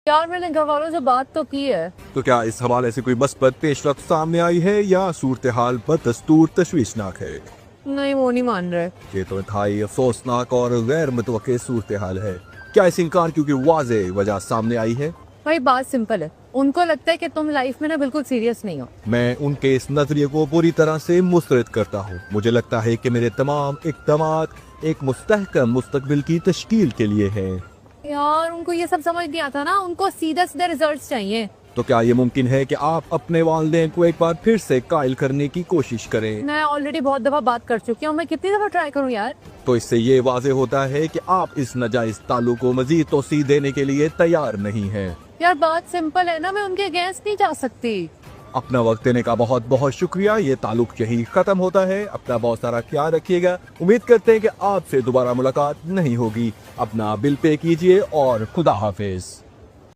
यार मैंने घर वालों से बात तो की है। तो क्या इस हवाले से कोई मस्बत पेशरफ्त सामने आई है या सूरत हाल बदस्तूर तशवीशनाक है? नहीं, वो नहीं मान रहे। ये तो इंतहाई अफसोसनाक और गैर मुतवक्के सूरत हाल है। क्या इस इनकार क्योंकि वाज़ेह वजह सामने आई है? भाई बात सिंपल है, उनको लगता है कि तुम लाइफ में ना बिल्कुल सीरियस नहीं हो। मैं उनके इस नजरिए को पूरी तरह से मुस्तरद करता हूँ। मुझे लगता है कि मेरे तमाम इक़दामात एक मुस्तहकम मुस्तकबिल की तश्कील के लिए है। यार उनको ये सब समझ नहीं आता ना, उनको सीधे सीधे रिजल्ट्स चाहिए। तो क्या ये मुमकिन है कि आप अपने वालिदैन को एक बार फिर से कायल करने की कोशिश करें? मैं ऑलरेडी बहुत दफा बात कर चुकी हूँ, मैं कितनी दफा ट्राई करूँ यार। तो इससे ये वाज़ेह होता है कि आप इस नाजायज ताल्लुक को मजीद तोसी देने के लिए तैयार नहीं हैं। यार बात सिंपल है ना, मैं उनके अगेंस्ट नहीं जा सकती। अपना वक्त देने का बहुत बहुत शुक्रिया। ये ताल्लुक यही खत्म होता है। अपना बहुत सारा ख्याल रखिएगा। उम्मीद करते हैं कि आपसे दोबारा मुलाकात नहीं होगी। अपना बिल पे कीजिए और खुदा हाफिज।